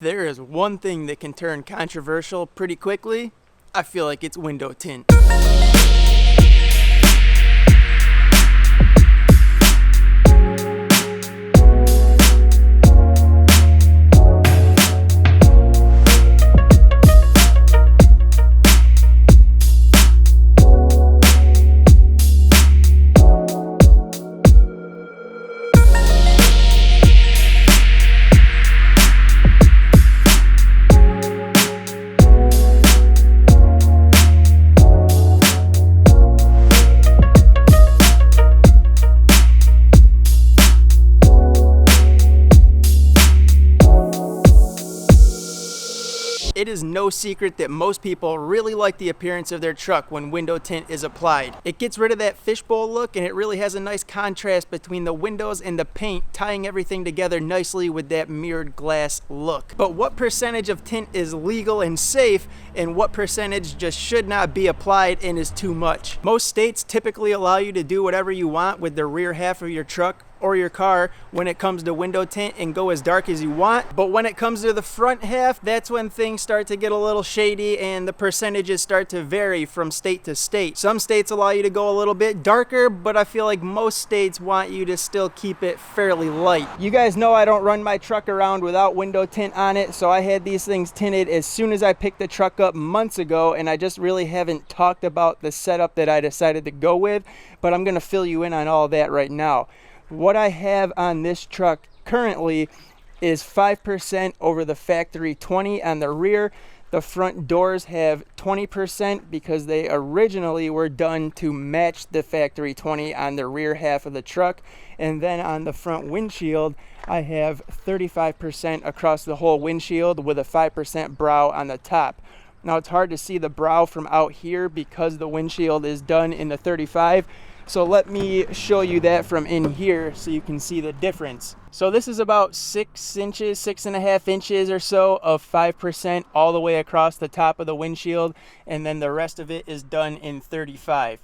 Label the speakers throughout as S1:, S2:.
S1: There is one thing that can turn controversial pretty quickly. I feel like it's window tint. It is no secret that most people really like the appearance of their truck when window tint is applied. It gets rid of that fishbowl look, and it really has a nice contrast between the windows and the paint, tying everything together nicely with that mirrored glass look. But what percentage of tint is legal and safe, and what percentage just should not be applied and is too much? Most states typically allow you to do whatever you want with the rear half of your truck or your car when it comes to window tint and go as dark as you want. But when it comes to the front half, that's when things start to get a little shady and the percentages start to vary from state to state. Some states allow you to go a little bit darker, but I feel like most states want you to still keep it fairly light. You guys know I don't run my truck around without window tint on it, so I had these things tinted as soon as I picked the truck up months ago, and I just really haven't talked about the setup that I decided to go with, but I'm gonna fill you in on all that right now. What I have on this truck currently is 5% over the factory 20 on the rear. The front doors have 20% because they originally were done to match the factory 20 on the rear half of the truck. And then on the front windshield, I have 35% across the whole windshield with a 5% brow on the top. Now it's hard to see the brow from out here because the windshield is done in the 35. So let me show you that from in here so you can see the difference. So this is about 6 inches, 6.5 inches or so of 5% all the way across the top of the windshield, and then the rest of it is done in 35.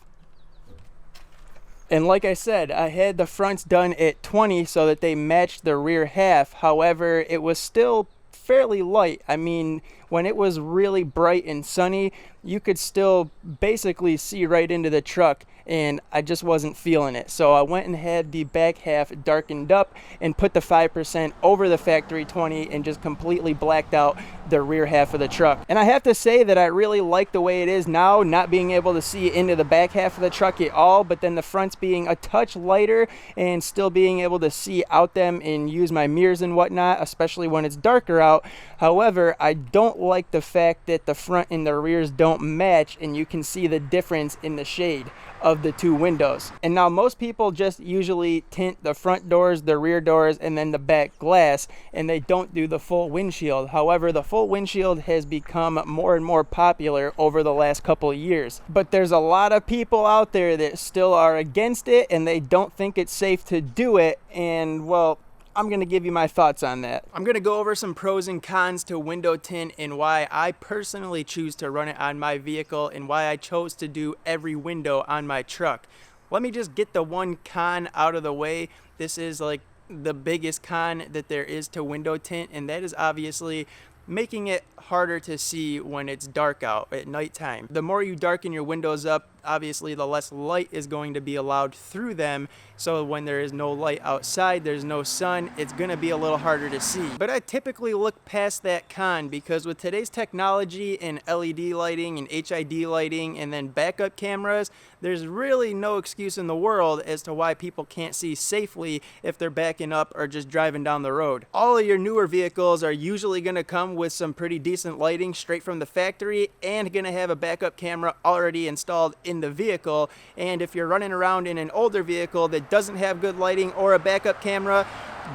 S1: And like I said, I had the fronts done at 20 so that they matched the rear half. However, it was still fairly light. I mean, when it was really bright and sunny, you could still basically see right into the truck, and I just wasn't feeling it. So I went and had the back half darkened up and put the 5% over the factory 20 and just completely blacked out the rear half of the truck. And I have to say that I really like the way it is now, not being able to see into the back half of the truck at all, but then the fronts being a touch lighter and still being able to see out them and use my mirrors and whatnot, especially when it's darker out. However, I don't like the fact that the front and the rears don't match, and you can see the difference in the shade of the two windows. And now most people just usually tint the front doors, the rear doors, and then the back glass, and they don't do the full windshield. However, the full windshield has become more and more popular over the last couple of years. But there's a lot of people out there that still are against it, and they don't think it's safe to do it, and well, I'm going to give you my thoughts on that. I'm going to go over some pros and cons to window tint and why I personally choose to run it on my vehicle and why I chose to do every window on my truck. Let me just get the one con out of the way. This is like the biggest con that there is to window tint, and that is obviously making it harder to see when it's dark out at nighttime. The more you darken your windows up, obviously the less light is going to be allowed through them. So when there is no light outside, there's no sun, it's going to be a little harder to see. But I typically look past that con because with today's technology and LED lighting and HID lighting and then backup cameras, there's really no excuse in the world as to why people can't see safely if they're backing up or just driving down the road. All of your newer vehicles are usually going to come with some pretty decent lighting straight from the factory and going to have a backup camera already installed in the vehicle. And if you're running around in an older vehicle that doesn't have good lighting or a backup camera,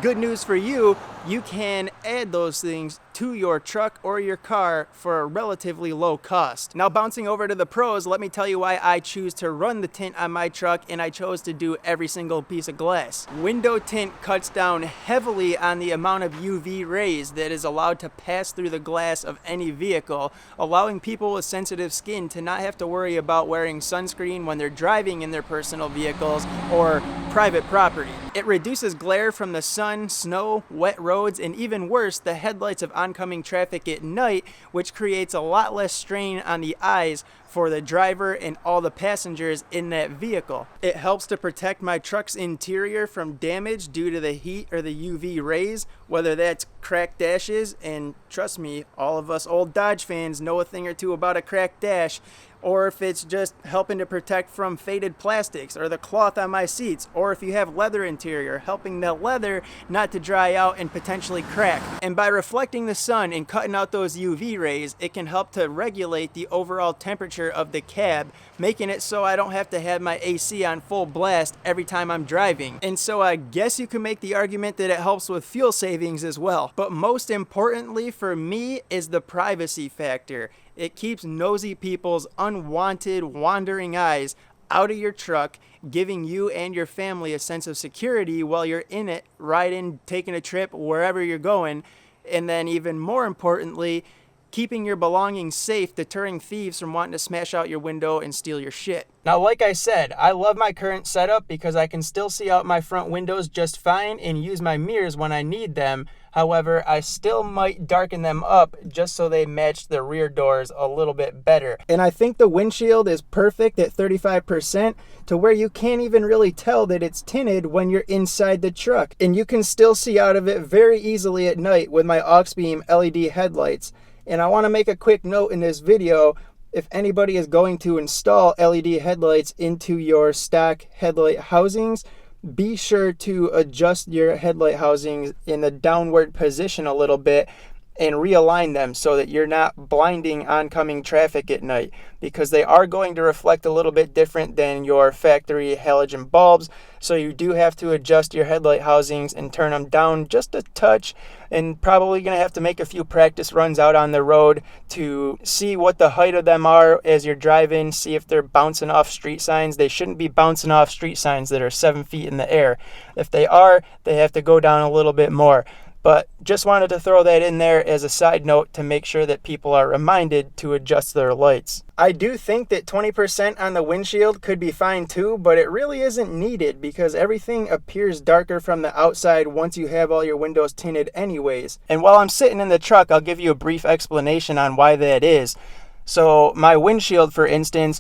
S1: good news for you, you can add those things to your truck or your car for a relatively low cost. Now bouncing over to the pros, let me tell you why I choose to run the tint on my truck and I chose to do every single piece of glass. Window tint cuts down heavily on the amount of UV rays that is allowed to pass through the glass of any vehicle, allowing people with sensitive skin to not have to worry about wearing sunscreen when they're driving in their personal vehicles or private property. It reduces glare from the sun, snow, wet roads, roads, and even worse, the headlights of oncoming traffic at night, which creates a lot less strain on the eyes for the driver and all the passengers in that vehicle. It helps to protect my truck's interior from damage due to the heat or the UV rays, whether that's cracked dashes, and trust me, all of us old Dodge fans know a thing or two about a cracked dash, or if it's just helping to protect from faded plastics or the cloth on my seats, or if you have leather interior, helping the leather not to dry out and potentially crack. And by reflecting the sun and cutting out those UV rays, it can help to regulate the overall temperature of the cab, making it so I don't have to have my AC on full blast every time I'm driving. And so I guess you can make the argument that it helps with fuel savings as well. But most importantly for me is the privacy factor. It keeps nosy people's unwanted wandering eyes out of your truck, giving you and your family a sense of security while you're in it, riding, taking a trip, wherever you're going. And then even more importantly, keeping your belongings safe, deterring thieves from wanting to smash out your window and steal your shit. Now, like I said, I love my current setup because I can still see out my front windows just fine and use my mirrors when I need them. However, I still might darken them up just so they match the rear doors a little bit better. And I think the windshield is perfect at 35% to where you can't even really tell that it's tinted when you're inside the truck. And you can still see out of it very easily at night with my aux beam LED headlights. And I want to make a quick note in this video, if anybody is going to install LED headlights into your stock headlight housings, be sure to adjust your headlight housings in the downward position a little bit and realign them so that you're not blinding oncoming traffic at night, because they are going to reflect a little bit different than your factory halogen bulbs. So you do have to adjust your headlight housings and turn them down just a touch, and probably going to have to make a few practice runs out on the road to see what the height of them are as you're driving, see if they're bouncing off street signs. They shouldn't be bouncing off street signs that are 7 feet in the air. If they are, they have to go down a little bit more. But just wanted to throw that in there as a side note to make sure that people are reminded to adjust their lights. I do think that 20% on the windshield could be fine too, but it really isn't needed because everything appears darker from the outside once you have all your windows tinted anyways. And while I'm sitting in the truck, I'll give you a brief explanation on why that is. So my windshield, for instance,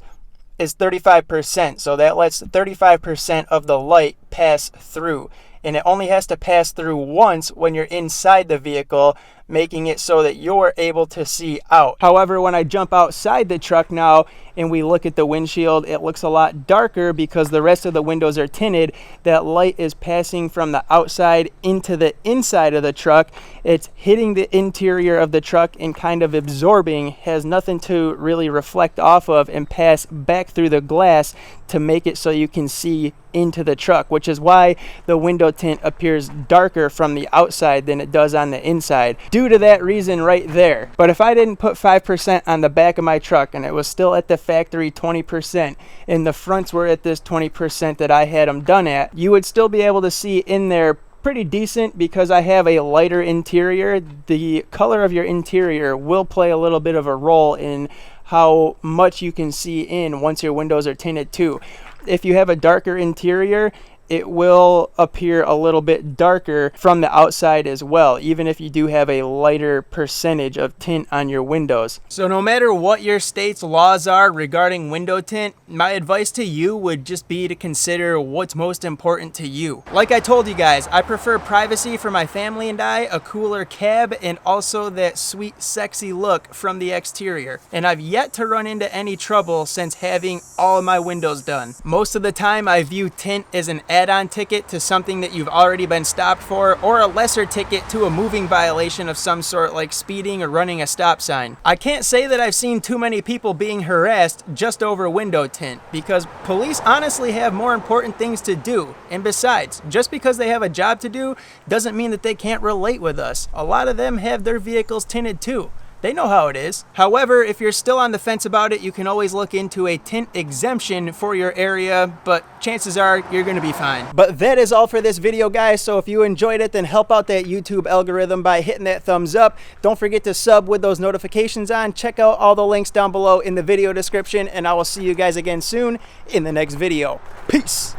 S1: is 35%, so that lets 35% of the light pass through. And it only has to pass through once when you're inside the vehicle, making it so that you're able to see out. However, when I jump outside the truck now and we look at the windshield, it looks a lot darker because the rest of the windows are tinted. That light is passing from the outside into the inside of the truck. It's hitting the interior of the truck and kind of absorbing, has nothing to really reflect off of and pass back through the glass to make it so you can see into the truck, which is why the window tint appears darker from the outside than it does on the inside, due to that reason right there. But if I didn't put 5% on the back of my truck and it was still at the factory 20% and the fronts were at this 20% that I had them done at, you would still be able to see in there pretty decent because I have a lighter interior. The color of your interior will play a little bit of a role in how much you can see in once your windows are tinted too. If you have a darker interior, it will appear a little bit darker from the outside as well, even if you do have a lighter percentage of tint on your windows. So no matter what your state's laws are regarding window tint, my advice to you would just be to consider what's most important to you. Like I told you guys, I prefer privacy for my family and I, a cooler cab, and also that sweet, sexy look from the exterior. And I've yet to run into any trouble since having all of my windows done. Most of the time, I view tint as an add-on ticket to something that you've already been stopped for, or a lesser ticket to a moving violation of some sort like speeding or running a stop sign. I can't say that I've seen too many people being harassed just over window tint, because police honestly have more important things to do. And besides, just because they have a job to do doesn't mean that they can't relate with us. A lot of them have their vehicles tinted too. They know how it is. However, if you're still on the fence about it, you can always look into a tint exemption for your area, but chances are you're gonna be fine. But that is all for this video, guys. So if you enjoyed it, then help out that YouTube algorithm by hitting that thumbs up. Don't forget to sub with those notifications on. Check out all the links down below in the video description, and I will see you guys again soon in the next video. Peace.